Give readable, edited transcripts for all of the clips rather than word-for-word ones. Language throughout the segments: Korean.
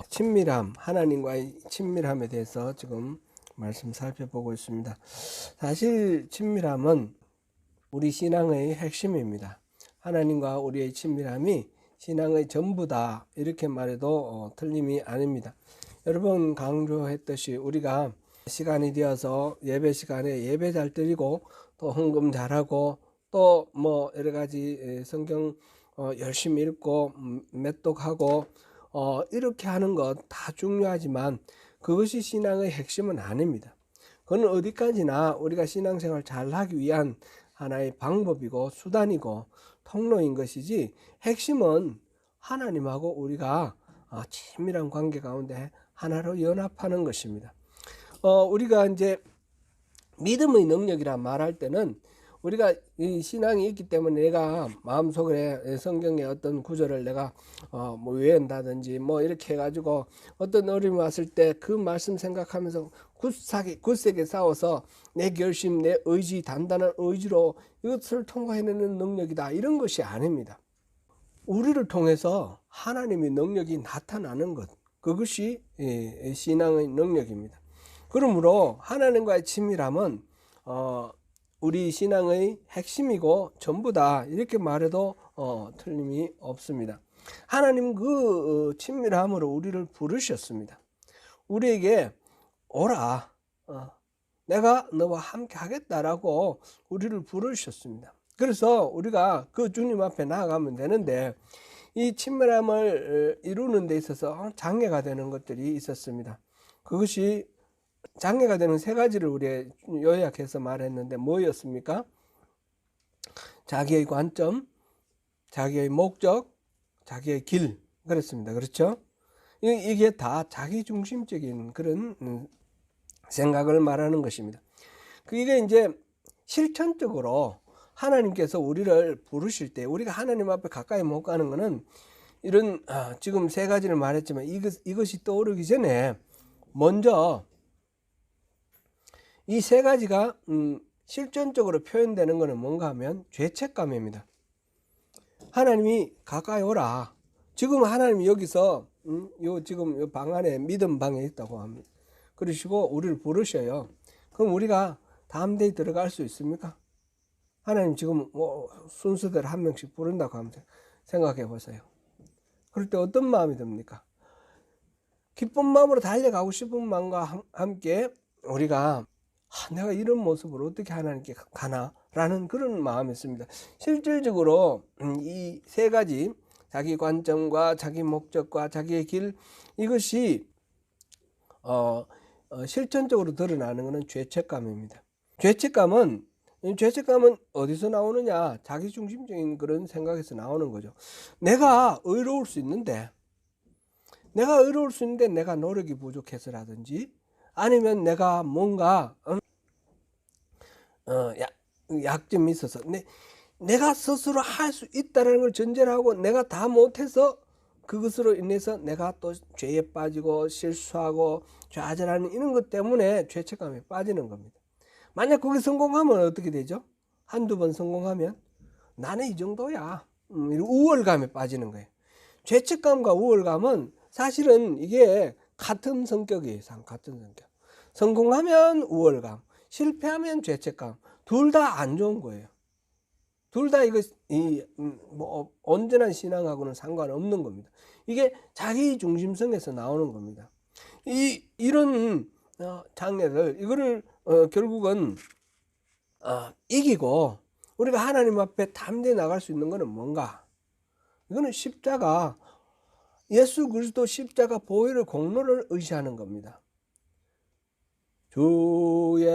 친밀함, 하나님과의 친밀함에 대해서 지금 말씀 살펴보고 있습니다. 사실 친밀함은 우리 신앙의 핵심입니다. 하나님과 우리의 친밀함이 신앙의 전부다, 이렇게 말해도 틀림이 아닙니다. 여러 번 강조했듯이 우리가 시간이 되어서 예배 시간에 예배 잘 드리고 또 헌금 잘하고 또 뭐 여러 가지 성경 열심히 읽고 맺독하고 이렇게 하는 것 다 중요하지만 그것이 신앙의 핵심은 아닙니다. 그건 어디까지나 우리가 신앙생활 잘하기 위한 하나의 방법이고 수단이고 통로인 것이지, 핵심은 하나님하고 우리가 친밀한 관계 가운데 하나로 연합하는 것입니다. 우리가 이제 믿음의 능력이라 말할 때는 우리가 이 신앙이 있기 때문에 내가 마음속에 성경의 어떤 구절을 내가 뭐 외운다든지 뭐 이렇게 해가지고 어떤 어려움이 왔을 때 그 말씀 생각하면서 굳세게 싸워서 내 결심, 내 의지, 단단한 의지로 이것을 통과해내는 능력이다, 이런 것이 아닙니다. 우리를 통해서 하나님의 능력이 나타나는 것, 그것이 신앙의 능력입니다. 그러므로 하나님과의 친밀함은 우리 신앙의 핵심이고 전부다, 이렇게 말해도 틀림이 없습니다. 하나님 그 친밀함으로 우리를 부르셨습니다. 우리에게 오라, 내가 너와 함께 하겠다라고 우리를 부르셨습니다. 그래서 우리가 그 주님 앞에 나아가면 되는데, 이 친밀함을 이루는 데 있어서 장애가 되는 것들이 있었습니다. 그것이 장애가 되는 세 가지를 우리 요약해서 말했는데 뭐였습니까? 자기의 관점, 자기의 목적, 자기의 길, 그랬습니다. 그렇죠? 이게 다 자기중심적인 그런 생각을 말하는 것입니다. 이게 이제 실천적으로 하나님께서 우리를 부르실 때 우리가 하나님 앞에 가까이 못 가는 것은 이런 지금 세 가지를 말했지만 이것이 떠오르기 전에 먼저 이 세 가지가 실전적으로 표현되는 것은 뭔가 하면 죄책감입니다. 하나님이 가까이 오라. 지금 하나님이 여기서 지금 요 방 안에 믿음 방에 있다고 합니다. 그러시고 우리를 부르셔요. 그럼 우리가 다음 데에 들어갈 수 있습니까? 하나님 지금 뭐 순서대로 한 명씩 부른다고 하면 생각해 보세요. 그럴 때 어떤 마음이 듭니까? 기쁜 마음으로 달려가고 싶은 마음과 함께 우리가 내가 이런 모습으로 어떻게 하나님께 가나? 라는 그런 마음이 있습니다. 실질적으로 이 세 가지, 자기 관점과 자기 목적과 자기의 길, 이것이 실천적으로 드러나는 것은 죄책감입니다. 죄책감은 어디서 나오느냐? 자기중심적인 그런 생각에서 나오는 거죠. 내가 의로울 수 있는데 내가 노력이 부족해서라든지 아니면 내가 뭔가 약점이 있어서 내가 스스로 할 수 있다는 걸 전제로 하고 내가 다 못해서 그것으로 인해서 내가 또 죄에 빠지고 실수하고 좌절하는 이런 것 때문에 죄책감에 빠지는 겁니다. 만약 거기 성공하면 어떻게 되죠? 한두 번 성공하면 나는 이 정도야, 이런 우월감에 빠지는 거예요. 죄책감과 우월감은 사실은 이게 같은 성격이에요. 같은 성격. 성공하면 우월감, 실패하면 죄책감, 둘 다 안 좋은 거예요. 둘 다 뭐 온전한 신앙하고는 상관없는 겁니다. 이게 자기 중심성에서 나오는 겁니다. 이런 장애들, 이거를 결국은 이기고 우리가 하나님 앞에 담대히 나갈 수 있는 것은 뭔가? 이거는 십자가, 예수 그리스도 십자가 보혈의 공로를 의지하는 겁니다. 주의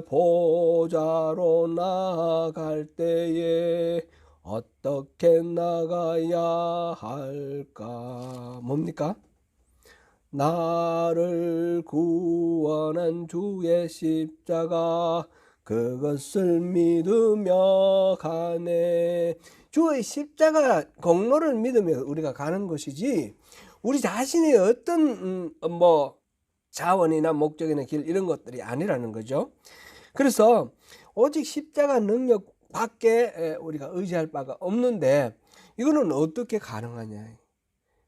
보좌로 나아갈 때에 어떻게 나가야 할까? 뭡니까? 나를 구원한 주의 십자가, 그것을 믿으며 가네. 주의 십자가 공로를 믿으며 우리가 가는 것이지, 우리 자신의 어떤 자원이나 목적이나 길, 이런 것들이 아니라는 거죠. 그래서 오직 십자가 능력 밖에 우리가 의지할 바가 없는데, 이거는 어떻게 가능하냐?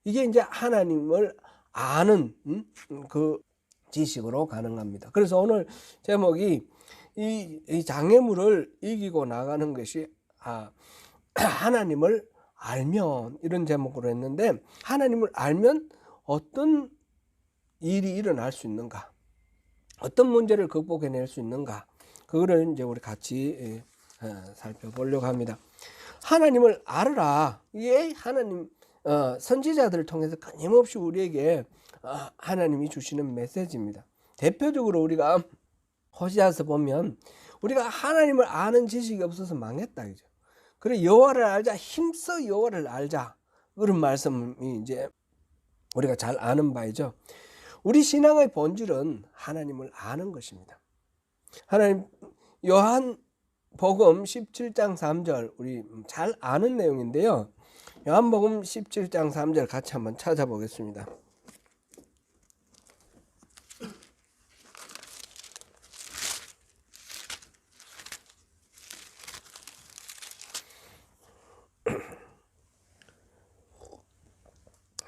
이게 이제 하나님을 아는 그 지식으로 가능합니다. 그래서 오늘 제목이 이 장애물을 이기고 나가는 것이 하나님을 알면, 이런 제목으로 했는데, 하나님을 알면 어떤 일이 일어날 수 있는가, 어떤 문제를 극복해낼 수 있는가, 그거를 이제 우리 같이 살펴보려고 합니다. 하나님을 알아라. 이게 하나님 선지자들을 통해서 끊임없이 우리에게 하나님이 주시는 메시지입니다. 대표적으로 우리가 호세아서 보면 우리가 하나님을 아는 지식이 없어서 망했다, 그죠? 그래, 여호와를 알자, 힘써 여호와를 알자, 그런 말씀이 이제 우리가 잘 아는 바이죠. 우리 신앙의 본질은 하나님을 아는 것입니다. 하나님, 요한복음 17장 3절, 우리 잘 아는 내용인데요. 요한복음 17장 3절 같이 한번 찾아보겠습니다.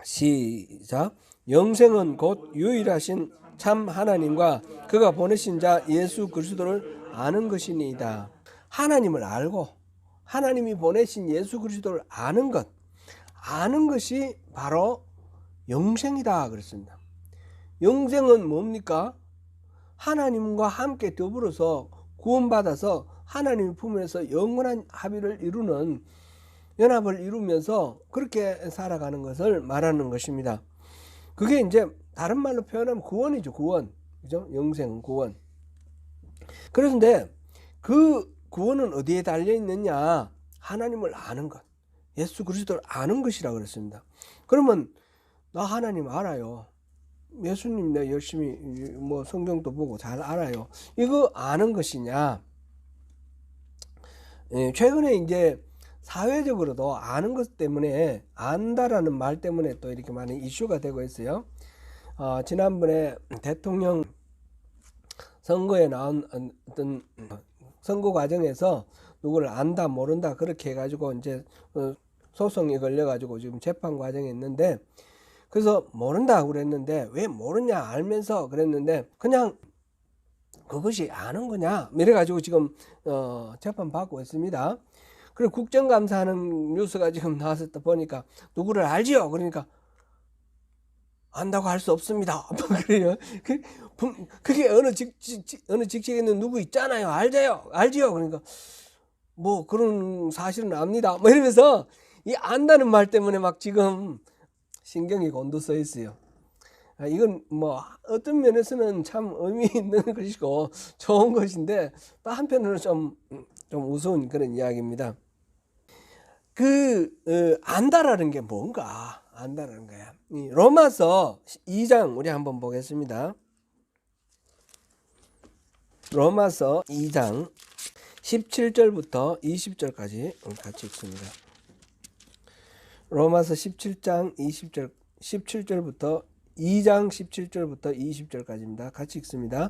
시작. 영생은 곧 유일하신 참 하나님과 그가 보내신 자 예수 그리스도를 아는 것이니이다. 하나님을 알고 하나님이 보내신 예수 그리스도를 아는 것이 바로 영생이다 그랬습니다. 영생은 뭡니까? 하나님과 함께 더불어서 구원받아서 하나님 품에서 영원한 합의를 이루는, 연합을 이루면서 그렇게 살아가는 것을 말하는 것입니다. 그게 이제 다른 말로 표현하면 구원이죠. 구원. 그죠? 영생은 구원. 그런데 그 구원은 어디에 달려 있느냐? 하나님을 아는 것. 예수 그리스도를 아는 것이라 그랬습니다. 그러면 나 하나님 알아요. 예수님 내 열심히 뭐 성경도 보고 잘 알아요. 이거 아는 것이냐? 최근에 이제 사회적으로도 아는 것 때문에, 안다라는 말 때문에 또 이렇게 많이 이슈가 되고 있어요. 지난번에 대통령 선거에 나온 어떤 선거 과정에서 누구를 안다 모른다 그렇게 해가지고 이제 소송이 걸려가지고 지금 재판 과정에 있는데, 그래서 모른다 그랬는데 왜 모르냐 알면서 그랬는데 그냥 그것이 아는 거냐 이래가지고 지금 재판 받고 있습니다. 그리고 국정감사하는 뉴스가 지금 나와서 보니까 누구를 알지요? 그러니까 안다고 할 수 없습니다. 그래요. 그게 어느 직책에 있는 누구 있잖아요. 알지요? 그러니까 뭐 그런 사실은 압니다. 뭐 이러면서 이 안다는 말 때문에 막 지금 신경이 곤두서 있어요. 이건 뭐 어떤 면에서는 참 의미 있는 것이고 좋은 것인데 또 한편으로는 좀 우스운 그런 이야기입니다. 안다라는 게 뭔가? 안다라는 거야. 로마서 2장 우리 한번 보겠습니다. 로마서 2장 17절부터 20절까지 같이 읽습니다. 로마서 17장 17절부터 2장 17절부터 20절까지입니다. 같이 읽습니다.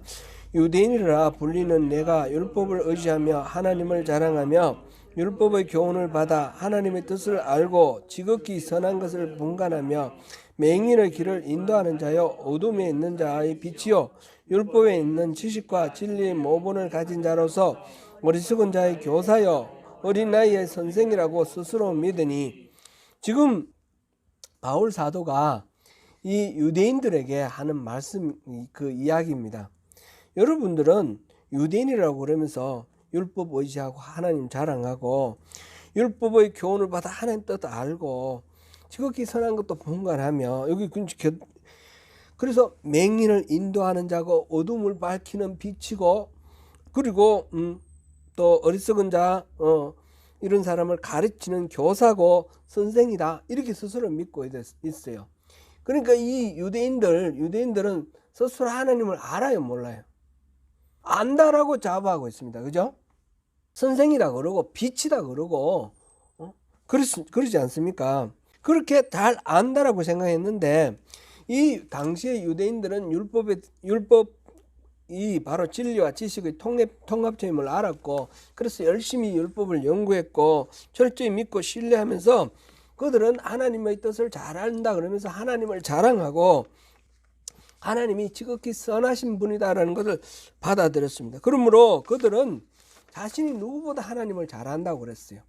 유대인이라 불리는 내가 율법을 의지하며 하나님을 자랑하며 율법의 교훈을 받아 하나님의 뜻을 알고 지극히 선한 것을 분간하며 맹인의 길을 인도하는 자여 어둠에 있는 자의 빛이요 율법에 있는 지식과 진리의 모본을 가진 자로서 어리석은 자의 교사여 어린 나이의 선생이라고 스스로 믿으니, 지금 바울 사도가 이 유대인들에게 하는 말씀, 그 이야기입니다. 여러분들은 유대인이라고 그러면서 율법 의지하고 하나님 자랑하고 율법의 교훈을 받아 하나님 뜻 알고 지극히 선한 것도 분간하며, 여기 그래서 맹인을 인도하는 자고 어둠을 밝히는 빛이고, 그리고 또 어리석은 자 이런 사람을 가르치는 교사고 선생이다 이렇게 스스로 믿고 있어요. 그러니까 이 유대인들은 스스로 하나님을 알아요, 몰라요? 안다라고 자부하고 있습니다. 그죠? 선생이다 그러고 빛이다 그러고 그러지 않습니까? 그렇게 잘 안다라고 생각했는데 이 당시의 유대인들은 율법이 바로 진리와 지식의 통합점임을 알았고, 그래서 열심히 율법을 연구했고 철저히 믿고 신뢰하면서 그들은 하나님의 뜻을 잘 안다 그러면서 하나님을 자랑하고 하나님이 지극히 선하신 분이다라는 것을 받아들였습니다. 그러므로 그들은 자신이 누구보다 하나님을 잘 안다고 그랬어요.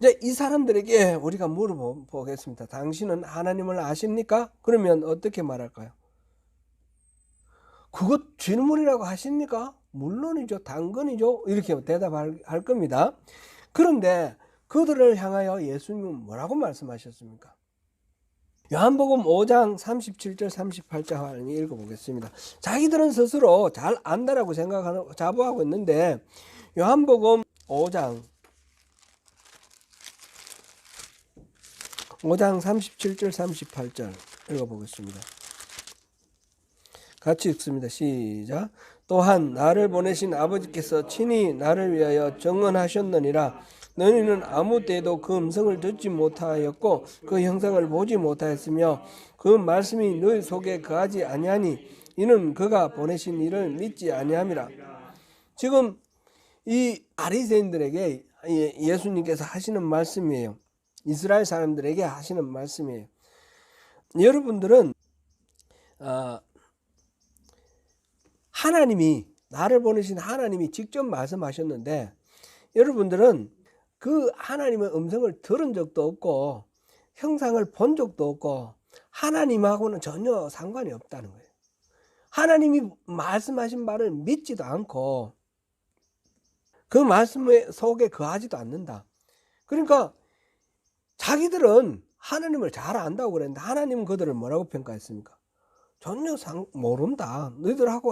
이제 이 사람들에게 우리가 물어보겠습니다. 당신은 하나님을 아십니까? 그러면 어떻게 말할까요? 그것 질문이라고 하십니까? 물론이죠. 당근이죠. 이렇게 대답할 겁니다. 그런데 그들을 향하여 예수님은 뭐라고 말씀하셨습니까? 요한복음 5장 37절 38절 읽어보겠습니다. 자기들은 스스로 잘 안다라고 생각하고 자부하고 있는데 요한복음 5장 37절 38절 읽어보겠습니다. 같이 읽습니다. 시작. 또한 나를 보내신 아버지께서 친히 나를 위하여 증언하셨느니라. 너희는 아무 때에도 그 음성을 듣지 못하였고 그 형상을 보지 못하였으며 그 말씀이 너희 속에 거하지 아니하니 이는 그가 보내신 이를 믿지 아니함이라. 지금 이 바리새인들에게 예수님께서 하시는 말씀이에요. 이스라엘 사람들에게 하시는 말씀이에요. 여러분들은 하나님이 나를 보내신 하나님이 직접 말씀하셨는데 여러분들은 그 하나님의 음성을 들은 적도 없고 형상을 본 적도 없고 하나님하고는 전혀 상관이 없다는 거예요. 하나님이 말씀하신 바를 믿지도 않고 그 말씀 속에 거하지도 않는다. 그러니까 자기들은 하나님을 잘 안다고 그랬는데 하나님은 그들을 뭐라고 평가했습니까? 전혀 모른다. 너희들하고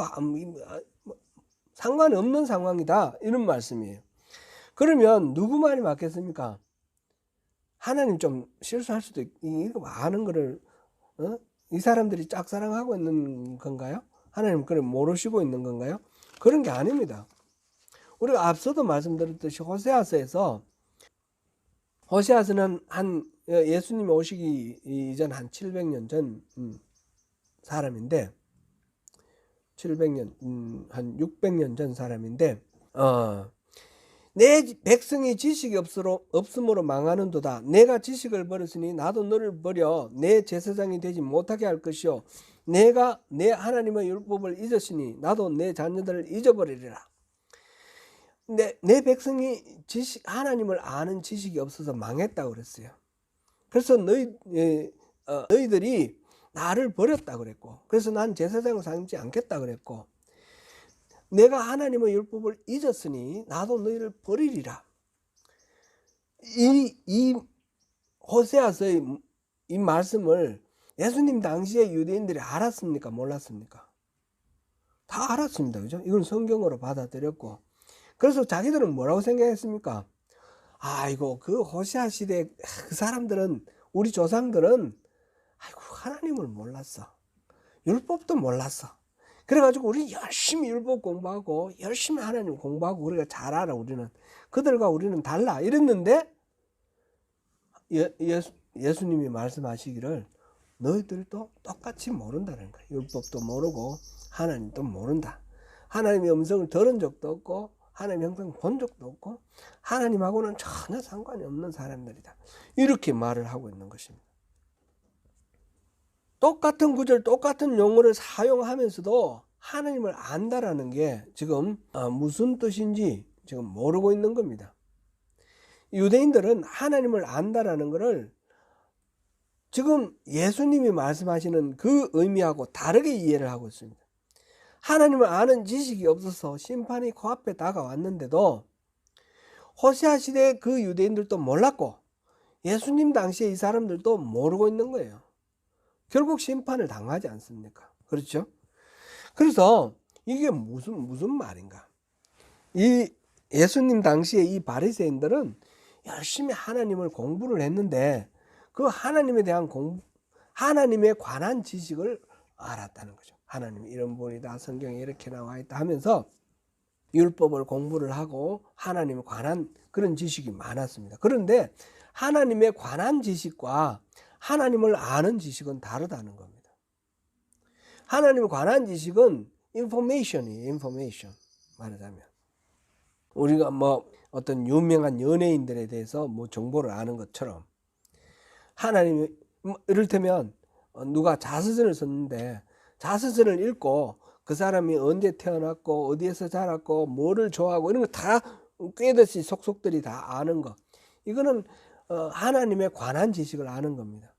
상관이 없는 상황이다. 이런 말씀이에요. 그러면 누구 말이 맞겠습니까? 하나님 좀 실수할 수도 있고 이거 아는 거를 이 사람들이 짝사랑하고 있는 건가요? 하나님 그걸 모르시고 있는 건가요? 그런 게 아닙니다. 우리가 앞서도 말씀드렸듯이 호세아서에서 호세아서는 예수님이 오시기 이전 한 700년 전 사람인데 700년 한 600년 전 사람인데 내 백성이 지식이 없으므로 망하는도다. 내가 지식을 버렸으니 나도 너를 버려 내 제사장이 되지 못하게 할 것이요 내가 내 하나님의 율법을 잊었으니 나도 내 자녀들을 잊어버리리라. 내 백성이 하나님을 아는 지식이 없어서 망했다고 그랬어요. 그래서 너희들이 나를 버렸다 그랬고 그래서 난 제사장을 삼지 않겠다 그랬고 내가 하나님의 율법을 잊었으니 나도 너희를 버리리라. 이 호세아서의 이 말씀을 예수님 당시에 유대인들이 알았습니까? 몰랐습니까? 다 알았습니다. 그죠? 이건 성경으로 받아들였고 그래서 자기들은 뭐라고 생각했습니까? 아이고 그 호세아 시대 그 사람들은 우리 조상들은 아이고 하나님을 몰랐어. 율법도 몰랐어. 그래가지고 우리 열심히 율법 공부하고 열심히 하나님 공부하고 우리가 잘 알아. 그들과 우리는 달라 이랬는데 예수님이 말씀하시기를 너희들도 똑같이 모른다는 거예요. 율법도 모르고 하나님도 모른다. 하나님의 음성을 들은 적도 없고 하나님의 형상 본 적도 없고 하나님하고는 전혀 상관이 없는 사람들이다. 이렇게 말을 하고 있는 것입니다. 똑같은 구절, 똑같은 용어를 사용하면서도 하나님을 안다라는 게 지금 무슨 뜻인지 지금 모르고 있는 겁니다. 유대인들은 하나님을 안다라는 것을 지금 예수님이 말씀하시는 그 의미하고 다르게 이해를 하고 있습니다. 하나님을 아는 지식이 없어서 심판이 코앞에 다가왔는데도 호세아 시대 그 유대인들도 몰랐고 예수님 당시에 이 사람들도 모르고 있는 거예요. 결국 심판을 당하지 않습니까? 그렇죠? 그래서 이게 무슨 말인가? 이 예수님 당시에 이 바리새인들은 열심히 하나님을 공부를 했는데 그 하나님에 대한 하나님에 관한 지식을 알았다는 거죠. 하나님 이런 분이다. 성경에 이렇게 나와 있다 하면서 율법을 공부를 하고 하나님에 관한 그런 지식이 많았습니다. 그런데 하나님에 관한 지식과 하나님을 아는 지식은 다르다는 겁니다. 하나님에 관한 지식은 information이에요. information 말하자면 우리가 어떤 유명한 연예인들에 대해서 정보를 아는 것처럼 하나님이 이를테면 누가 자서전을 썼는데 자서전을 읽고 그 사람이 언제 태어났고 어디에서 자랐고 뭐를 좋아하고 이런 거 다 꿰듯이 속속들이 다 아는 거. 이거는 하나님에 관한 지식을 아는 겁니다.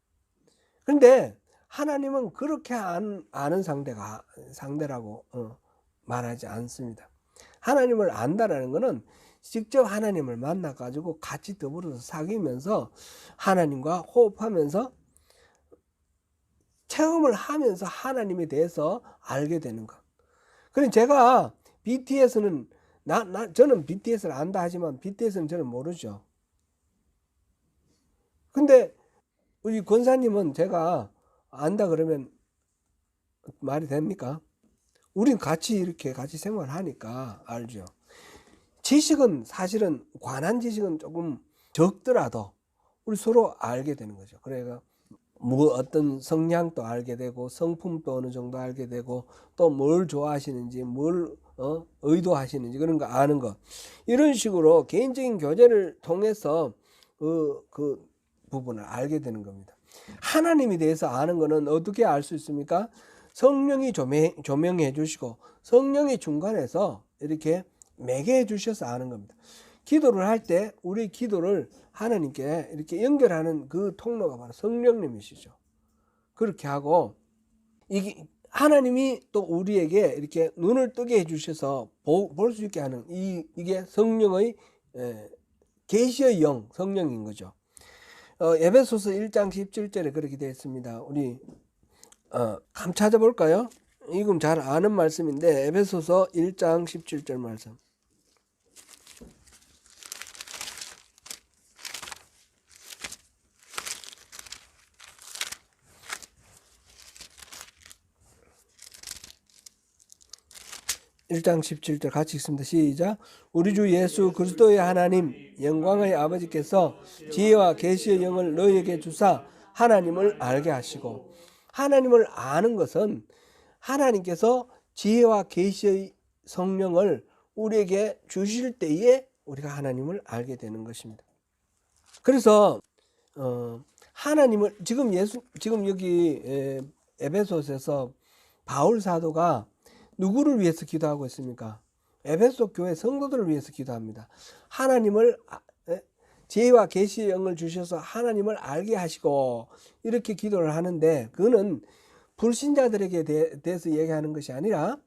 그런데 하나님은 그렇게 아는 상대라고 말하지 않습니다. 하나님을 안다라는 것은 직접 하나님을 만나가지고 같이 더불어서 사귀면서 하나님과 호흡하면서 체험을 하면서 하나님에 대해서 알게 되는 것. 그럼 제가 BTS는 저는 BTS를 안다 하지만 BTS는 저는 모르죠. 근데 우리 권사님은 제가 안다 그러면 말이 됩니까? 우린 같이 이렇게 같이 생활하니까 알죠. 지식은 사실은 관한 지식은 조금 적더라도 우리 서로 알게 되는 거죠. 그래가 뭐 어떤 성향도 알게 되고 성품도 어느 정도 알게 되고 또 뭘 좋아하시는지 뭘 의도하시는지 그런 거 아는 거. 이런 식으로 개인적인 교제를 통해서 그 부분을 알게 되는 겁니다. 하나님에 대해서 아는 거는 어떻게 알 수 있습니까? 성령이 조명해 주시고 성령이 중간에서 이렇게 매개해 주셔서 아는 겁니다. 기도를 할 때 우리 기도를 하나님께 이렇게 연결하는 그 통로가 바로 성령님이시죠. 그렇게 하고 이게 하나님이 또 우리에게 이렇게 눈을 뜨게 해주셔서 볼 수 있게 하는 이게 성령의 계시의 영 성령인 거죠. 에베소서 1장 17절에 그렇게 되어 있습니다. 우리 한번 찾아볼까요? 이건 잘 아는 말씀인데 에베소서 1장 17절 말씀. 일 장 17절 같이 읽습니다. 시작. 우리 주 예수 그리스도의 하나님 영광의 아버지께서 지혜와 계시의 영을 너희에게 주사 하나님을 알게 하시고, 하나님을 아는 것은 하나님께서 지혜와 계시의 성령을 우리에게 주실 때에 우리가 하나님을 알게 되는 것입니다. 그래서 하나님을 지금 여기 에베소서에서 바울 사도가 누구를 위해서 기도하고 있습니까? 에베소 교회 성도들을 위해서 기도합니다. 하나님을 지혜와 계시의 영을 주셔서 하나님을 알게 하시고 이렇게 기도를 하는데, 그거는 불신자들에게 대해서 얘기하는 것이 아니라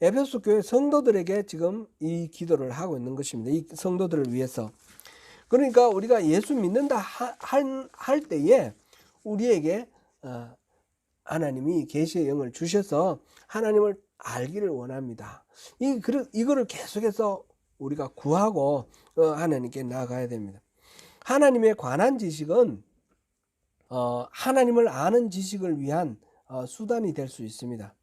에베소 교회 성도들에게 지금 이 기도를 하고 있는 것입니다. 이 성도들을 위해서. 그러니까 우리가 예수 믿는다 할 때에 우리에게 하나님이 계시의 영을 주셔서 하나님을 알기를 원합니다. 이거를 계속해서 우리가 구하고 하나님께 나아가야 됩니다. 하나님에 관한 지식은 하나님을 아는 지식을 위한 수단이 될 수 있습니다.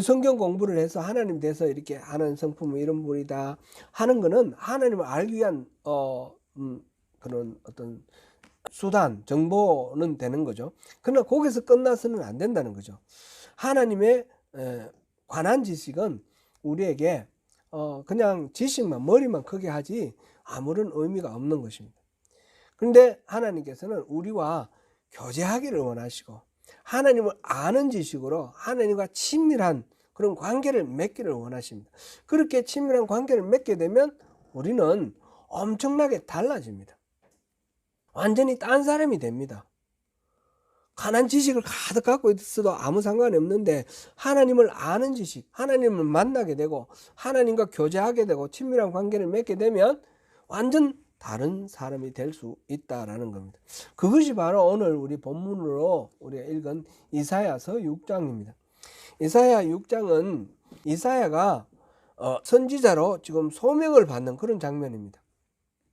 성경 공부를 해서 하나님 대해서 이렇게 하는 성품은 이런 분이다 하는 거는 하나님을 알기 위한 그런 어떤 수단, 정보는 되는 거죠. 그러나 거기서 끝나서는 안 된다는 거죠. 하나님의 관한 지식은 우리에게 그냥 지식만 머리만 크게 하지 아무런 의미가 없는 것입니다. 그런데 하나님께서는 우리와 교제하기를 원하시고 하나님을 아는 지식으로 하나님과 친밀한 그런 관계를 맺기를 원하십니다. 그렇게 친밀한 관계를 맺게 되면 우리는 엄청나게 달라집니다. 완전히 딴 사람이 됩니다. 가난 지식을 가득 갖고 있어도 아무 상관이 없는데 하나님을 아는 지식, 하나님을 만나게 되고 하나님과 교제하게 되고 친밀한 관계를 맺게 되면 완전 다른 사람이 될 수 있다라는 겁니다. 그것이 바로 오늘 우리 본문으로 우리가 읽은 이사야서 6장입니다. 이사야 6장은 이사야가 선지자로 지금 소명을 받는 그런 장면입니다.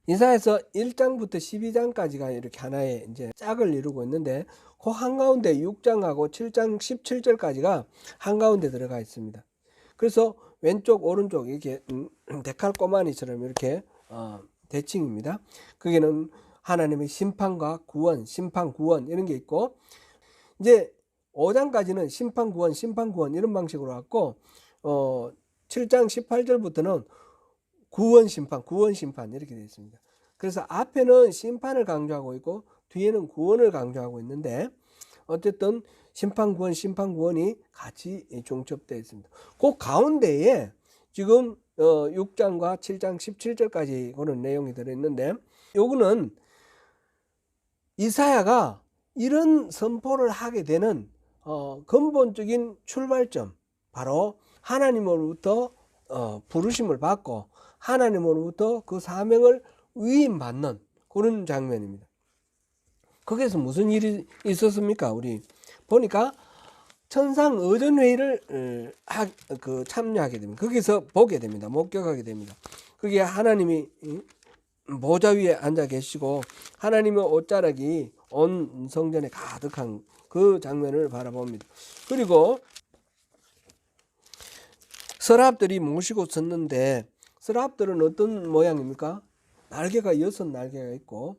이사야서 1장부터 12장까지가 이렇게 하나의 이제 짝을 이루고 있는데 그 한가운데 6장하고 7장 17절까지가 한가운데 들어가 있습니다. 그래서 왼쪽 오른쪽 이렇게 데칼코마니처럼 이렇게 대칭입니다. 거기는 하나님의 심판과 구원, 심판 구원 이런 게 있고, 이제 5장까지는 심판 구원 이런 방식으로 왔고 7장 18절부터는 구원 심판 이렇게 되어 있습니다. 그래서 앞에는 심판을 강조하고 있고 뒤에는 구원을 강조하고 있는데, 어쨌든 심판구원이 같이 중첩되어 있습니다. 그 가운데에 지금 6장과 7장 17절까지 그런 내용이 들어있는데, 요거는 이사야가 이런 선포를 하게 되는 근본적인 출발점, 바로 하나님으로부터 부르심을 받고 하나님으로부터 그 사명을 위임받는 그런 장면입니다. 거기에서 무슨 일이 있었습니까? 우리 보니까 천상 의전회의를 참여하게 됩니다. 거기서 보게 됩니다. 목격하게 됩니다. 그게 하나님이 보좌 위에 앉아 계시고 하나님의 옷자락이 온 성전에 가득한 그 장면을 바라봅니다. 그리고 서랍들이 모시고 섰는데, 서랍들은 어떤 모양입니까? 날개가 6날개가 있고,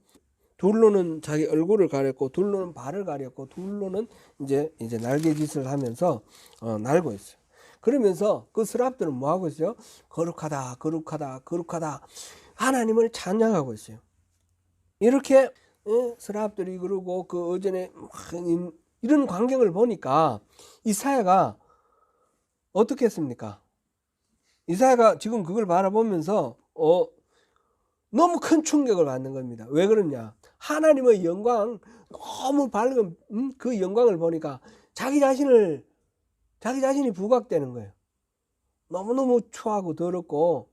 둘로는 자기 얼굴을 가렸고, 둘로는 발을 가렸고, 둘로는 이제 날개짓을 하면서 날고 있어요. 그러면서 그 서랍들은 뭐 하고 있어요? 거룩하다, 거룩하다, 거룩하다, 하나님을 찬양하고 있어요. 이렇게 서랍들이 그러고 그 어전에 이런 광경을 보니까 이사야가 어떻게 했습니까? 이사야가 지금 그걸 바라보면서 너무 큰 충격을 받는 겁니다. 왜 그러냐? 하나님의 영광, 너무 밝은 그 영광을 보니까 자기 자신이 부각되는 거예요. 너무너무 추하고 더럽고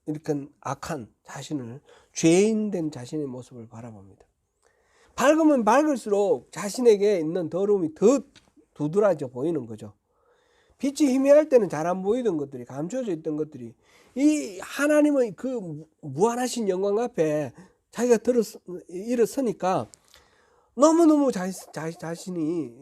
이렇게 악한 자신을, 죄인된 자신의 모습을 바라봅니다. 밝으면 밝을수록 자신에게 있는 더러움이 더 두드러져 보이는 거죠. 빛이 희미할 때는 잘 안 보이던 것들이, 감춰져 있던 것들이 이 하나님의 그 무한하신 영광 앞에 자기가 일어서니까 너무너무 자신이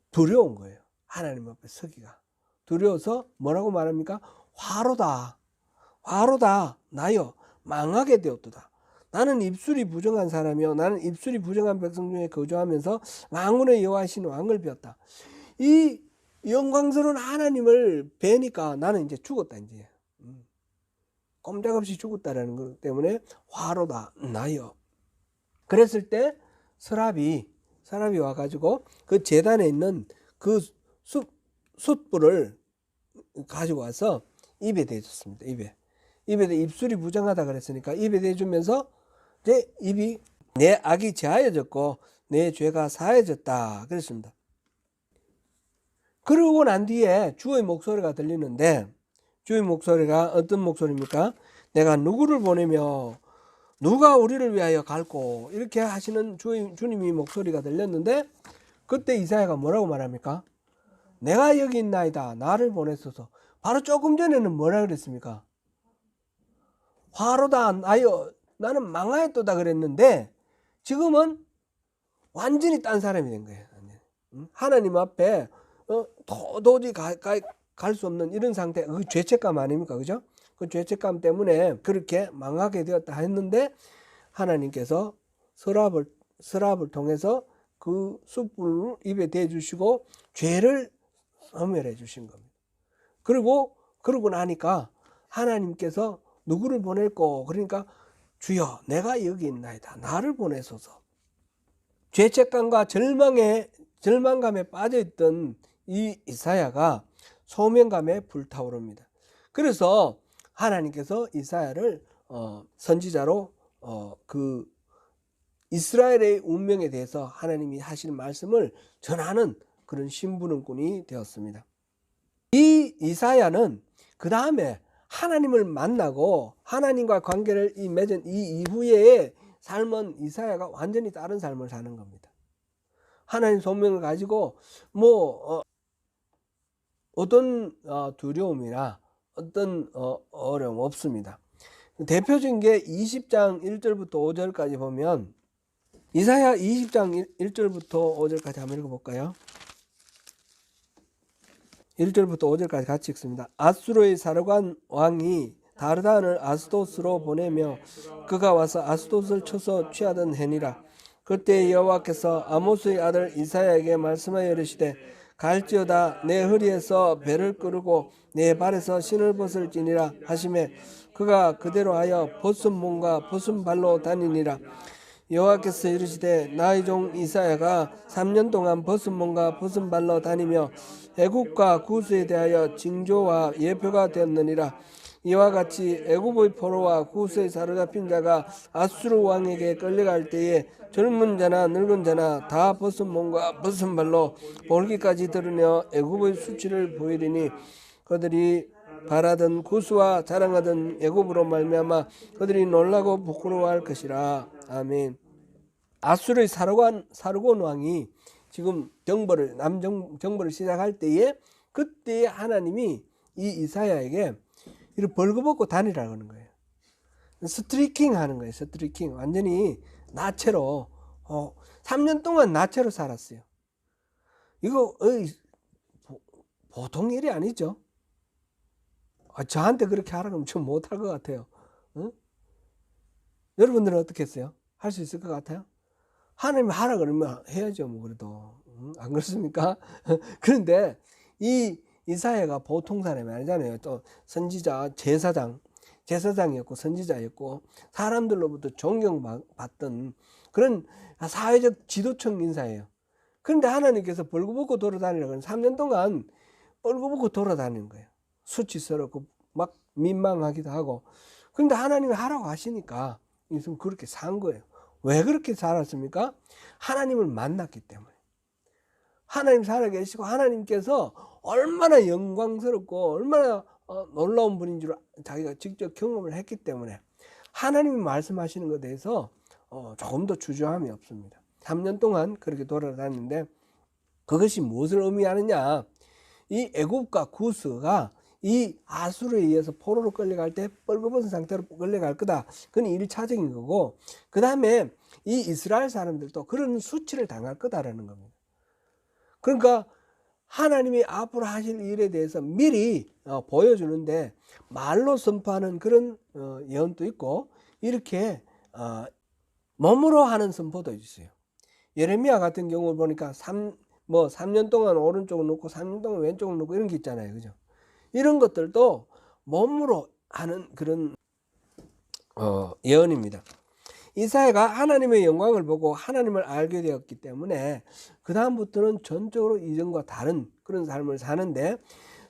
두려운 거예요. 하나님 앞에 서기가 두려워서 뭐라고 말합니까? 화로다, 화로다, 나여 망하게 되었도다. 나는 입술이 부정한 사람이요, 나는 입술이 부정한 백성 중에 거주하면서 만군의 여호와이신 왕을 배웠다. 이 영광스러운 하나님을 뵈니까 나는 이제 죽었다. 이제 꼼짝없이 죽었다라는 것 때문에 화로다, 나여. 그랬을 때 서랍이 와가지고 그 제단에 있는 그 숯불을 가지고 와서 입에 대줬습니다. 입에 입술이 부정하다 그랬으니까 입에 대주면서 내 입이, 내 악이 제하여졌고 내 죄가 사해졌다 그랬습니다. 그러고 난 뒤에 주의 목소리가 들리는데, 주의 목소리가 어떤 목소리입니까? 내가 누구를 보내며 누가 우리를 위하여 갈고, 이렇게 하시는 주님이 목소리가 들렸는데, 그때 이사야가 뭐라고 말합니까? 내가 여기 있나이다, 나를 보내소서. 바로 조금 전에는 뭐라 그랬습니까? 화로다, 나여, 나는 망하였도다 그랬는데 지금은 완전히 딴 사람이 된 거예요. 하나님 앞에 도저히 갈 수 없는 이런 상태, 그 죄책감 아닙니까? 그죠? 그 죄책감 때문에 그렇게 망하게 되었다 했는데, 하나님께서 서랍을 통해서 그 숯불을 입에 대주시고 죄를 소멸해 주신 겁니다. 그러고 나니까 하나님께서 누구를 보낼꼬? 그러니까 주여, 내가 여기 있나이다, 나를 보내소서. 죄책감과 절망감에 빠져있던 이 이사야가 소명감에 불타오릅니다. 그래서 하나님께서 이사야를 선지자로 그 이스라엘의 운명에 대해서 하나님이 하시는 말씀을 전하는 그런 신분꾼이 되었습니다. 이 이사야는 그 다음에 하나님을 만나고 하나님과 관계를 맺은 이 이후의 삶은 이사야가 완전히 다른 삶을 사는 겁니다. 하나님 소명을 가지고 어떤 두려움이나 어떤 어려움 없습니다. 대표적인 게 20장 1절부터 5절까지 보면, 이사야 20장 1절부터 5절까지 한번 읽어볼까요? 1절부터 5절까지 같이 읽습니다. 아수르의 사르관 왕이 다르단을 아스돗으로 보내며 그가 와서 아스돗을 쳐서 취하던 해니라. 그때 여호와께서 아모스의 아들 이사야에게 말씀하여 이르시되, 갈지어다 내 허리에서 배를 끄르고 내 발에서 신을 벗을지니라 하시매, 그가 그대로 하여 벗은 몸과 벗은 발로 다니니라. 여호와께서 이르시되 나의 종 이사야가 3년 동안 벗은 몸과 벗은 발로 다니며 애굽과 구스에 대하여 징조와 예표가 되었느니라. 이와 같이 애굽의 포로와 구스에 사로잡힌 자가 아수르 왕에게 끌려갈 때에 젊은 자나 늙은 자나 다 벗은 몸과 벗은 발로 볼기까지 드러내어 애굽의 수치를 보이리니 그들이 바라던 구스와 자랑하던 애굽으로 말미암아 그들이 놀라고 부끄러워할 것이라. 아멘. 아수르의 사르곤 왕이 지금 정벌을 시작할 때에 그때 하나님이 이 이사야에게 이를 벌거벗고 다니라고 하는 거예요. 스트리킹 하는 거예요. 스트리킹. 완전히 나체로 3년 동안 나체로 살았어요. 이거 보통 일이 아니죠. 저한테 그렇게 하라 그러면 좀 못할 것 같아요. 응? 여러분들은 어떻게 했어요? 할 수 있을 것 같아요? 하나님 하라 그러면 해야죠. 뭐 그래도 안 그렇습니까? 그런데 이 이사야가 보통 사람이 아니잖아요. 또 선지자, 제사장이었고 선지자였고 사람들로부터 존경받던 그런 사회적 지도층 인사예요. 그런데 하나님께서 벌거벗고 돌아다니라고 3년 동안 벌거벗고 돌아다니는 거예요. 수치스럽고 막 민망하기도 하고. 그런데 하나님이 하라고 하시니까 그렇게 산 거예요. 왜 그렇게 살았습니까? 하나님을 만났기 때문에. 하나님 살아계시고 하나님께서 얼마나 영광스럽고 얼마나 놀라운 분인 줄 자기가 직접 경험을 했기 때문에 하나님이 말씀하시는 것에 대해서 조금 더 주저함이 없습니다. 3년 동안 그렇게 돌아다녔는데 그것이 무엇을 의미하느냐? 이 애굽과 구스가 이 아수르에 의해서 포로로 끌려갈 때 뻘거벗은 상태로 끌려갈 거다. 그건 1차적인 거고, 그 다음에 이 이스라엘 사람들도 그런 수치를 당할 거다라는 겁니다. 그러니까 하나님이 앞으로 하실 일에 대해서 미리 보여주는데 말로 선포하는 그런 예언도 있고 이렇게 몸으로 하는 선포도 있어요. 예레미야 같은 경우 보니까 3년 동안 오른쪽을 놓고 3년 동안 왼쪽을 놓고 이런 게 있잖아요. 그죠? 이런 것들도 몸으로 하는 그런 예언입니다. 이사야가 하나님의 영광을 보고 하나님을 알게 되었기 때문에 그 다음부터는 전적으로 이전과 다른 그런 삶을 사는데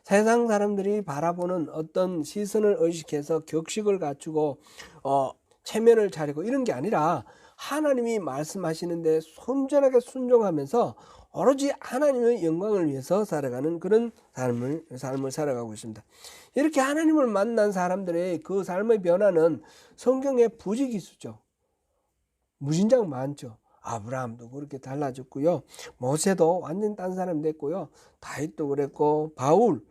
세상 사람들이 바라보는 어떤 시선을 의식해서 격식을 갖추고 체면을 차리고 이런 게 아니라 하나님이 말씀하시는데 순전하게 순종하면서 오로지 하나님의 영광을 위해서 살아가는 그런 삶을 살아가고 있습니다. 이렇게 하나님을 만난 사람들의 그 삶의 변화는 성경에 부지기수죠. 무진장 많죠. 아브라함도 그렇게 달라졌고요. 모세도 완전 딴 사람 됐고요. 다윗도 그랬고 바울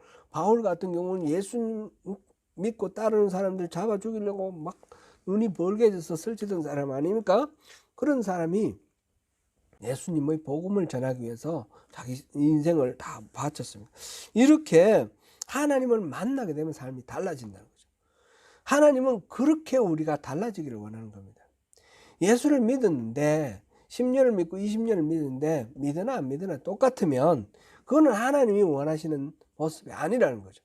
같은 경우는 예수 믿고 따르는 사람들 잡아 죽이려고 막 눈이 벌게져서 설치던 사람 아닙니까? 그런 사람이 예수님의 복음을 전하기 위해서 자기 인생을 다 바쳤습니다. 이렇게 하나님을 만나게 되면 삶이 달라진다는 거죠. 하나님은 그렇게 우리가 달라지기를 원하는 겁니다. 예수를 믿었는데 10년을 믿고 20년을 믿었는데 믿으나 안 믿으나 똑같으면 그거는 하나님이 원하시는 모습이 아니라는 거죠.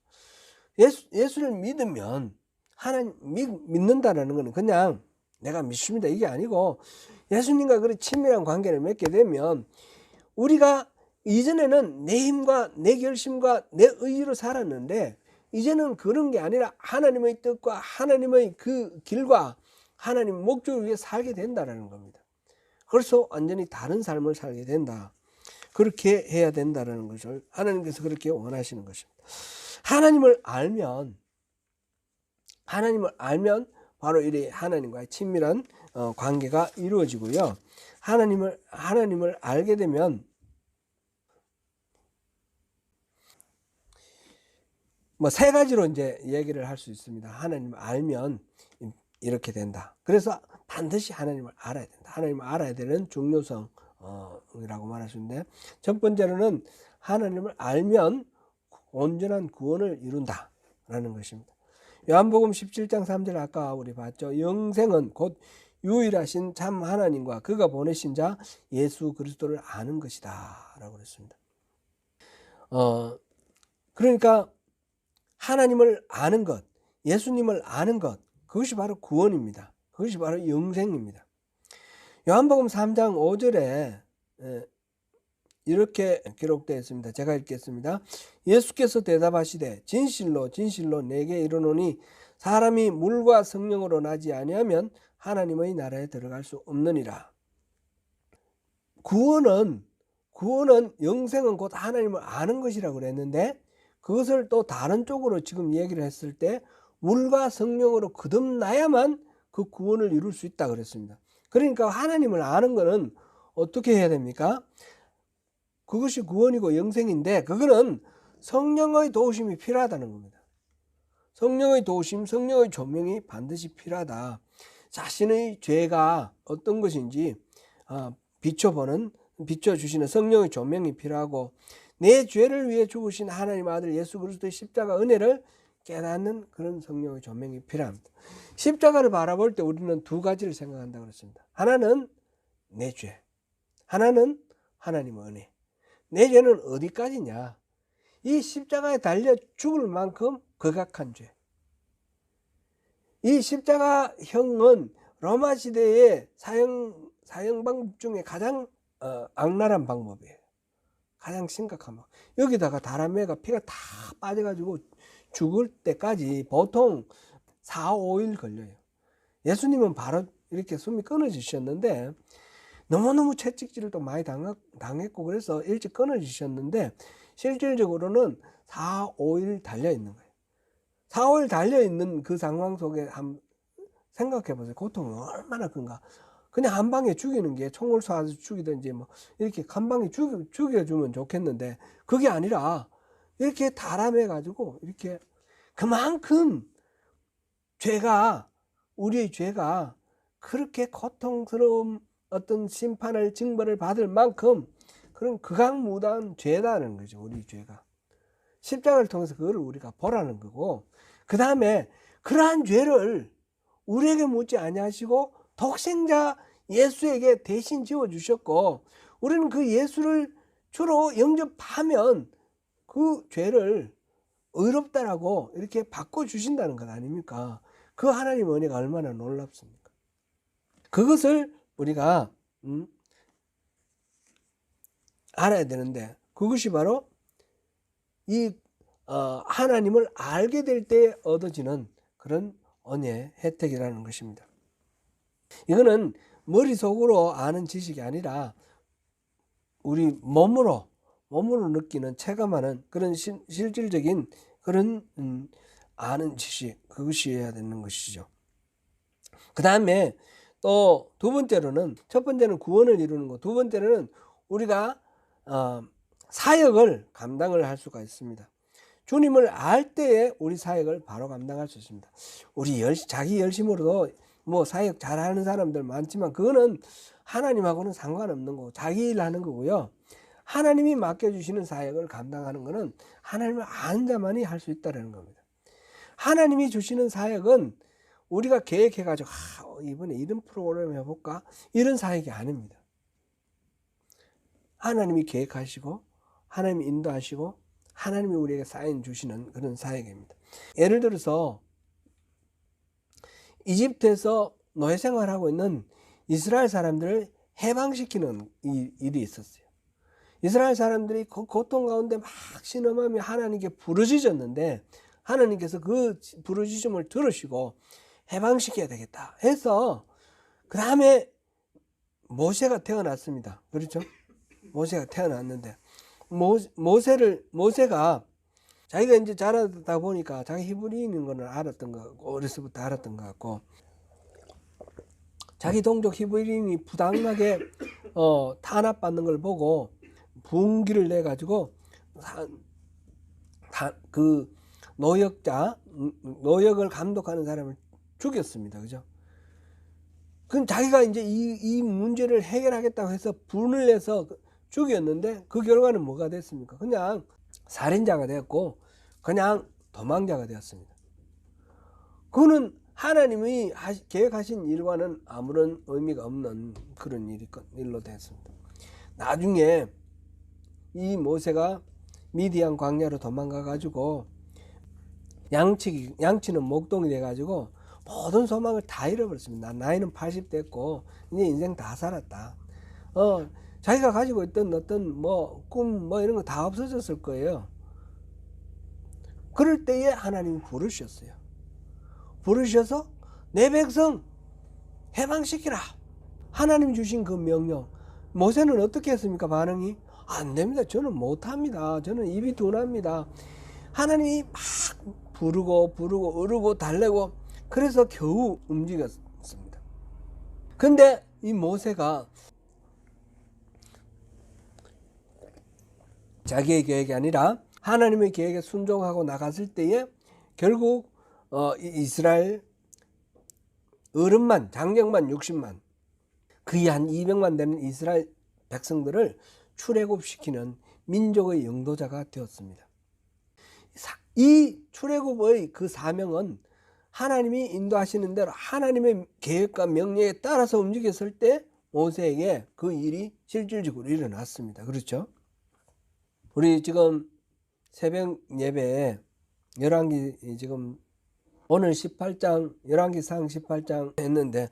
예수를 믿으면 하나님 믿는다라는 것은 그냥 내가 믿습니다 이게 아니고 예수님과 그런 친밀한 관계를 맺게 되면 우리가 이전에는 내 힘과 내 결심과 내 의지로 살았는데 이제는 그런 게 아니라 하나님의 뜻과 하나님의 그 길과 하나님 목적을 위해 살게 된다는 겁니다. 그래서 완전히 다른 삶을 살게 된다. 그렇게 해야 된다는 것을 하나님께서 그렇게 원하시는 것입니다. 하나님을 알면 바로 이 하나님과의 친밀한 관계가 이루어지고요. 하나님을 알게 되면 세 가지로 이제 얘기를 할 수 있습니다. 하나님을 알면 이렇게 된다. 그래서 반드시 하나님을 알아야 된다. 하나님을 알아야 되는 중요성이라고 말할 수 있는데 첫 번째로는 하나님을 알면 온전한 구원을 이룬다라는 것입니다. 요한복음 17장 3절 아까 우리 봤죠. 영생은 곧 유일하신 참 하나님과 그가 보내신 자 예수 그리스도를 아는 것이다 라고 그랬습니다. 그러니까 하나님을 아는 것, 예수님을 아는 것, 그것이 바로 구원입니다. 그것이 바로 영생입니다. 요한복음 3장 5절에 이렇게 기록되어 있습니다. 제가 읽겠습니다. 예수께서 대답하시되 진실로 진실로 내게 이르노니 사람이 물과 성령으로 나지 아니하면 하나님의 나라에 들어갈 수 없느니라. 구원은 영생은 곧 하나님을 아는 것이라고 그랬는데, 그것을 또 다른 쪽으로 지금 얘기를 했을 때 물과 성령으로 거듭나야만 그 구원을 이룰 수 있다 그랬습니다. 그러니까 하나님을 아는 것은 어떻게 해야 됩니까? 그것이 구원이고 영생인데, 그거는 성령의 도우심이 필요하다는 겁니다. 성령의 도우심, 성령의 조명이 반드시 필요하다. 자신의 죄가 어떤 것인지 비춰주시는 성령의 조명이 필요하고, 내 죄를 위해 죽으신 하나님 아들 예수 그리스도의 십자가 은혜를 깨닫는 그런 성령의 조명이 필요합니다. 십자가를 바라볼 때 우리는 두 가지를 생각한다고 그랬습니다. 하나는 내 죄, 하나는 하나님의 은혜. 내 죄는 어디까지냐? 이 십자가에 달려 죽을 만큼 극악한 죄. 이 십자가형은 로마 시대의 사형 방법 중에 가장 악랄한 방법이에요. 가장 심각한 방법. 여기다가 다람쥐가 피가 다 빠져가지고 죽을 때까지 보통 4, 5일 걸려요. 예수님은 바로 이렇게 숨이 끊어지셨는데, 너무너무 채찍질을 또 많이 당했고 그래서 일찍 끊어지셨는데, 실질적으로는 4, 5일 달려있는 거예요. 4, 5일 달려있는 그 상황 속에 한번 생각해보세요. 고통이 얼마나 큰가. 그냥 한 방에 죽이는 게, 총을 쏴서 죽이든지 뭐 이렇게 한 방에 죽여주면 좋겠는데, 그게 아니라 이렇게 다람해가지고 이렇게 그만큼 우리의 죄가 그렇게 고통스러운 어떤 심판을, 징벌을 받을 만큼 그런 극악무도한 죄다는 거죠. 우리 죄가 십자가를 통해서 그걸 우리가 보라는 거고, 그 다음에 그러한 죄를 우리에게 묻지 아니하시고 독생자 예수에게 대신 지어주셨고, 우리는 그 예수를 주로 영접하면 그 죄를 의롭다라고 이렇게 바꿔주신다는 것 아닙니까? 그 하나님의 은혜가 얼마나 놀랍습니까? 그것을 우리가 알아야 되는데, 그것이 바로 이 하나님을 알게 될 때 얻어지는 그런 은혜, 혜택이라는 것입니다. 이거는 머릿속으로 아는 지식이 아니라 우리 몸으로 느끼는, 체감하는 그런 실질적인 그런 아는 지식, 그것이어야 되는 것이죠. 그 다음에 또 두 번째로는, 첫 번째는 구원을 이루는 것, 두 번째는 우리가 사역을 감당을 할 수가 있습니다. 주님을 알 때에 우리 사역을 바로 감당할 수 있습니다. 우리 자기 열심으로도 뭐 사역 잘하는 사람들 많지만, 그거는 하나님하고는 상관없는 거고 자기 일 하는 거고요. 하나님이 맡겨주시는 사역을 감당하는 것은 하나님을 아는 자만이 할 수 있다는 겁니다. 하나님이 주시는 사역은 우리가 계획해가지고 이번에 이런 프로그램 해볼까, 이런 사역이 아닙니다. 하나님이 계획하시고 하나님이 인도하시고 하나님이 우리에게 사인 주시는 그런 사역입니다. 예를 들어서 이집트에서 노예 생활하고 있는 이스라엘 사람들을 해방시키는 일이 있었어요. 이스라엘 사람들이 그 고통 가운데 막 신음하며 하나님께 부르짖었는데, 하나님께서 그 부르짖음을 들으시고 해방시켜야 되겠다 해서 그 다음에 모세가 태어났습니다. 그렇죠? 모세가 태어났는데, 모세가 자기가 이제 자라다 보니까 자기 히브리인인 걸 알았던 거 같고, 어려서부터 알았던 것 같고, 자기 동족 히브리인이 부당하게 탄압받는 걸 보고 분기를 내 가지고 그 노역을 감독하는 사람을 죽였습니다. 그죠? 그럼 자기가 이제 이 문제를 해결하겠다고 해서 분을 내서 죽였는데, 그 결과는 뭐가 됐습니까? 그냥 살인자가 되었고 그냥 도망자가 되었습니다. 그거는 하나님이 계획하신 일과는 아무런 의미가 없는 그런 일로 됐습니다. 나중에 이 모세가 미디안 광야로 도망가 가지고 양치는 목동이 돼 가지고 모든 소망을 다 잃어버렸습니다. 나이는 80 됐고 이제 인생 다 살았다. 자기가 가지고 있던 어떤 꿈 이런 거 다 없어졌을 거예요. 그럴 때에 하나님이 부르셨어요. 부르셔서 내 백성 해방시키라. 하나님 주신 그 명령. 모세는 어떻게 했습니까? 반응이 안 됩니다. 저는 못합니다. 저는 입이 둔합니다. 하나님이 막 부르고 어르고 달래고 그래서 겨우 움직였습니다. 근데 이 모세가 자기의 계획이 아니라 하나님의 계획에 순종하고 나갔을 때에 결국 이스라엘 어른만 장정만 60만 거의 한 200만 되는 이스라엘 백성들을 출애굽시키는 민족의 영도자가 되었습니다. 이 출애굽의 그 사명은 하나님이 인도하시는 대로 하나님의 계획과 명령에 따라서 움직였을 때 모세에게 그 일이 실질적으로 일어났습니다. 그렇죠? 우리 지금 새벽 예배에 열왕기 지금 오늘 18장 열왕기상 18장 했는데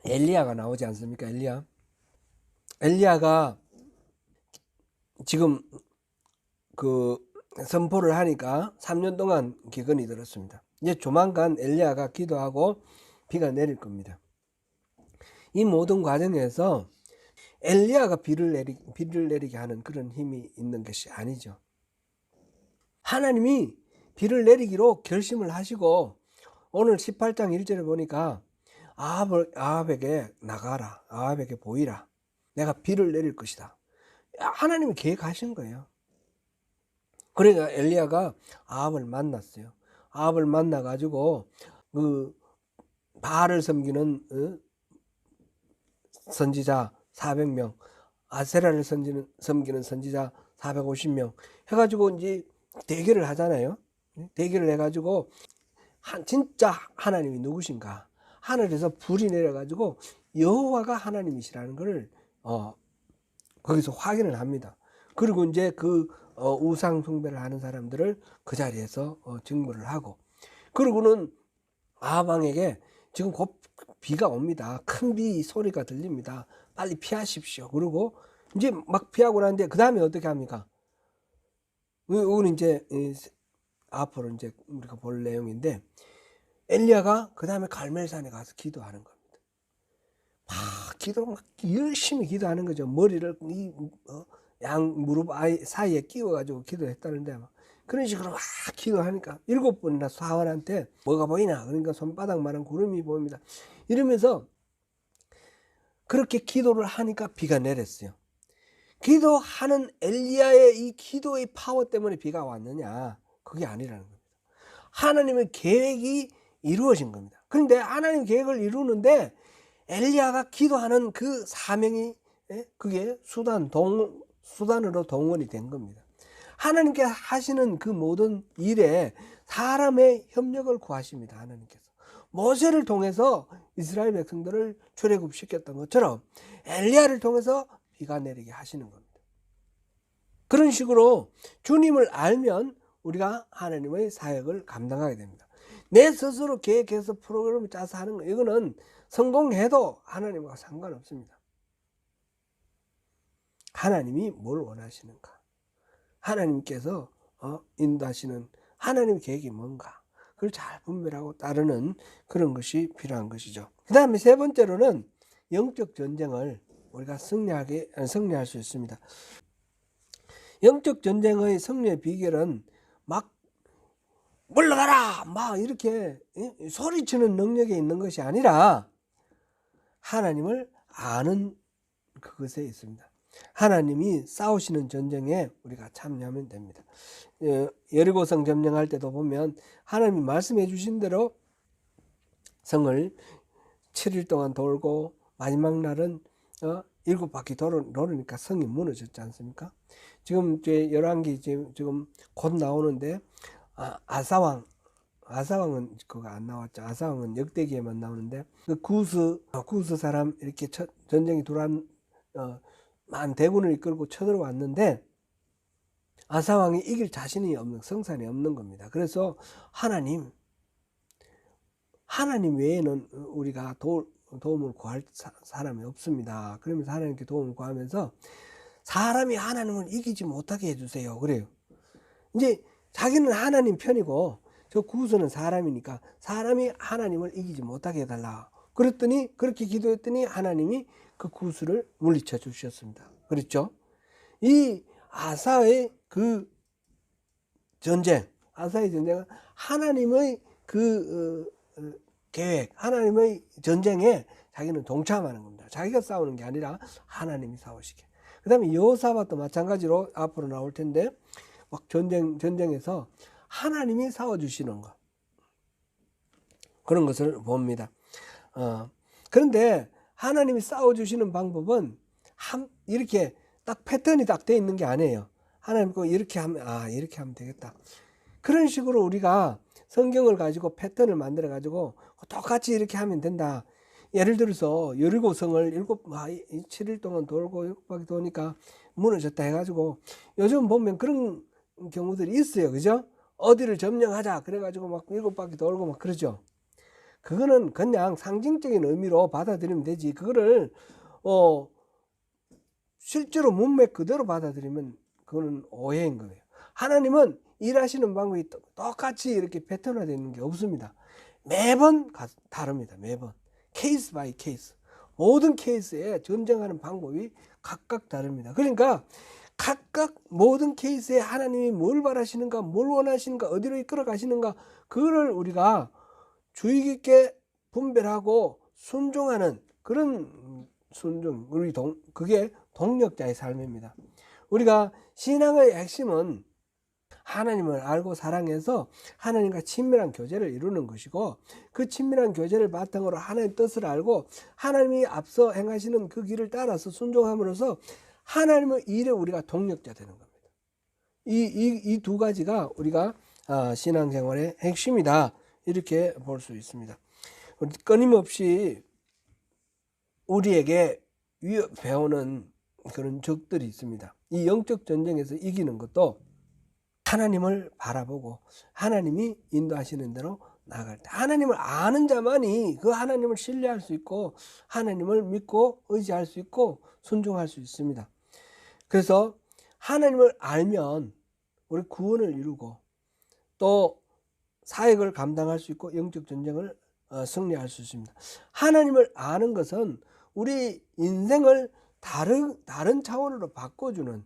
엘리야가 나오지 않습니까? 엘리야가 지금 그 선포를 하니까 3년 동안 기근이 들었습니다. 이제 조만간 엘리야가 기도하고 비가 내릴 겁니다. 이 모든 과정에서 엘리야가 비를 내리게 하는 그런 힘이 있는 것이 아니죠. 하나님이 비를 내리기로 결심을 하시고 오늘 18장 1절에 보니까 아합에게 나가라. 아합에게 보이라. 내가 비를 내릴 것이다. 하나님이 계획하신 거예요. 그러니까 엘리야가 아합을 만났어요. 아합을 만나가지고 그 바알을 섬기는 선지자 400명, 아세라를 섬기는 선지자 450명 해가지고 이제 대결을 하잖아요. 대결을 해가지고 진짜 하나님이 누구신가? 하늘에서 불이 내려가지고 여호와가 하나님이시라는 것을 거기서 확인을 합니다. 그리고 이제 그 우상 숭배를 하는 사람들을 그 자리에서 증거를 하고, 그리고는 아합 왕에게 지금 곧 비가 옵니다. 큰 비 소리가 들립니다. 빨리 피하십시오. 그리고 이제 막 피하고 나는데 그 다음에 어떻게 합니까? 이거는 이제 앞으로 이제 우리가 볼 내용인데 엘리야가 그 다음에 갈멜산에 가서 기도하는 겁니다. 막 열심히 기도하는 거죠. 머리를 양 무릎 사이에 끼워가지고 기도했다는데 그런 식으로 막 기도하니까 7번이나 사원한테 뭐가 보이나? 그러니까 손바닥만한 구름이 보입니다. 이러면서 그렇게 기도를 하니까 비가 내렸어요. 기도하는 엘리야의 이 기도의 파워 때문에 비가 왔느냐? 그게 아니라는 겁니다. 하나님의 계획이 이루어진 겁니다. 그런데 하나님 계획을 이루는데 엘리야가 기도하는 그 사명이 그게 수단으로 동원이 된 겁니다. 하나님께 하시는 그 모든 일에 사람의 협력을 구하십니다. 하나님께서 모세를 통해서 이스라엘 백성들을 출애굽시켰던 것처럼 엘리야를 통해서 비가 내리게 하시는 겁니다. 그런 식으로 주님을 알면 우리가 하나님의 사역을 감당하게 됩니다. 내 스스로 계획해서 프로그램을 짜서 하는 거, 이거는 성공해도 하나님과 상관없습니다. 하나님이 뭘 원하시는가? 하나님께서 인도하시는 하나님의 계획이 뭔가? 그걸 잘 분별하고 따르는 그런 것이 필요한 것이죠. 그 다음에 세 번째로는 영적 전쟁을 우리가 승리할 수 있습니다. 영적 전쟁의 승리의 비결은 막 물러가라! 막 이렇게 소리치는 능력이 있는 것이 아니라 하나님을 아는 그것에 있습니다. 하나님이 싸우시는 전쟁에 우리가 참여하면 됩니다. 여리고성 점령할 때도 보면 하나님이 말씀해 주신 대로 성을 7일 동안 돌고 마지막 날은 7바퀴 돌으니까 성이 무너졌지 않습니까? 지금 열왕기 지금 곧 나오는데 아사왕은 그거 안 나왔죠. 아사왕은 역대기에만 나오는데 그 구스 사람 이렇게 전쟁이 만 대군을 이끌고 쳐들어왔는데 아사왕이 이길 자신이 없는, 성산이 없는 겁니다. 그래서 하나님 외에는 우리가 도움을 구할 사람이 없습니다. 그러면서 하나님께 도움을 구하면서 사람이 하나님을 이기지 못하게 해주세요. 그래요. 이제 자기는 하나님 편이고 저 구수는 사람이니까 사람이 하나님을 이기지 못하게 해달라. 그랬더니, 그렇게 기도했더니 하나님이 그 구수를 물리쳐 주셨습니다. 그렇죠? 이 아사의 그 전쟁, 아사의 전쟁은 하나님의 그 계획, 하나님의 전쟁에 자기는 동참하는 겁니다. 자기가 싸우는 게 아니라 하나님이 싸우시게. 그 다음에 여호사밧도 마찬가지로 앞으로 나올 텐데, 막 전쟁에서 하나님이 싸워주시는 것, 그런 것을 봅니다. 그런데 하나님이 싸워주시는 방법은 이렇게 딱 패턴이 딱 돼 있는 게 아니에요. 하나님 거 이렇게 하면, 이렇게 하면 되겠다. 그런 식으로 우리가 성경을 가지고 패턴을 만들어 가지고 똑같이 이렇게 하면 된다. 예를 들어서 여리고성을 7일 동안 돌고 7바퀴 도니까 무너졌다 해가지고, 요즘 보면 그런 경우들이 있어요. 그죠? 어디를 점령하자 그래가지고 막 7바퀴 돌고 막 그러죠. 그거는 그냥 상징적인 의미로 받아들이면 되지, 그거를 실제로 문맥 그대로 받아들이면 그거는 오해인 거예요. 하나님은 일하시는 방법이 똑같이 이렇게 패턴화되어 있는 게 없습니다. 매번 다릅니다. 매번 케이스 바이 케이스, 모든 케이스에 전쟁하는 방법이 각각 다릅니다. 그러니까 각각 모든 케이스에 하나님이 뭘 바라시는가, 뭘 원하시는가, 어디로 이끌어 가시는가, 그거를 우리가 주의 깊게 분별하고 순종하는 그런 순종, 그게 동력자의 삶입니다. 우리가 신앙의 핵심은 하나님을 알고 사랑해서 하나님과 친밀한 교제를 이루는 것이고, 그 친밀한 교제를 바탕으로 하나님의 뜻을 알고 하나님이 앞서 행하시는 그 길을 따라서 순종함으로써 하나님의 일에 우리가 동력자 되는 겁니다. 이 두 가지가 우리가 신앙생활의 핵심이다, 이렇게 볼 수 있습니다. 끊임없이 우리에게 배우는 그런 적들이 있습니다. 이 영적 전쟁에서 이기는 것도 하나님을 바라보고 하나님이 인도하시는 대로 나아갈 때, 하나님을 아는 자만이 그 하나님을 신뢰할 수 있고 하나님을 믿고 의지할 수 있고 순종할 수 있습니다. 그래서 하나님을 알면 우리 구원을 이루고 또 사역을 감당할 수 있고 영적 전쟁을 승리할 수 있습니다. 하나님을 아는 것은 우리 인생을 다른 차원으로 바꿔주는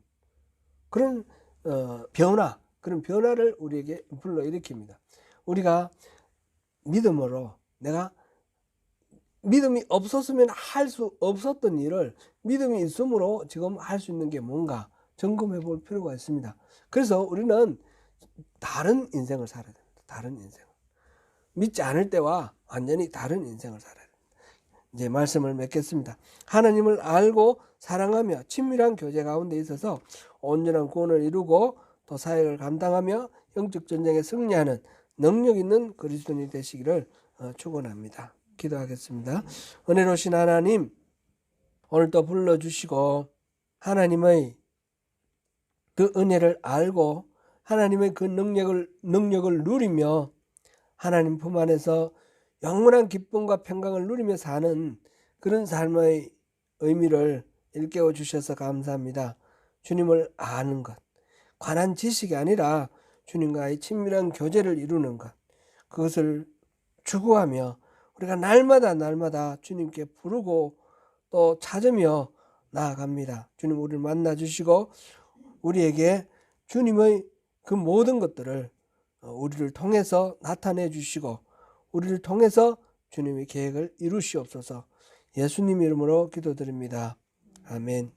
그런 그런 변화를 우리에게 불러일으킵니다. 우리가 믿음으로, 내가 믿음이 없었으면 할 수 없었던 일을 믿음이 있음으로 지금 할 수 있는 게 뭔가 점검해 볼 필요가 있습니다. 그래서 우리는 다른 인생을 살아야 됩니다. 다른 인생. 믿지 않을 때와 완전히 다른 인생을 살아야 됩니다. 이제 말씀을 맺겠습니다. 하나님을 알고 사랑하며 친밀한 교제 가운데 있어서 온전한 구원을 이루고 또 사역을 감당하며 영적 전쟁에 승리하는 능력 있는 그리스도인이 되시기를 축원합니다. 기도하겠습니다. 은혜로우신 하나님, 오늘 또 불러주시고 하나님의 그 은혜를 알고 하나님의 그 능력을 누리며 하나님 품 안에서 영원한 기쁨과 평강을 누리며 사는 그런 삶의 의미를 일깨워 주셔서 감사합니다. 주님을 아는 것, 관한 지식이 아니라 주님과의 친밀한 교제를 이루는 것, 그것을 추구하며 우리가 날마다 주님께 부르고 또 찾으며 나아갑니다. 주님, 우리를 만나 주시고 우리에게 주님의 그 모든 것들을 우리를 통해서 나타내 주시고 우리를 통해서 주님의 계획을 이루시옵소서. 예수님 이름으로 기도드립니다. 아멘.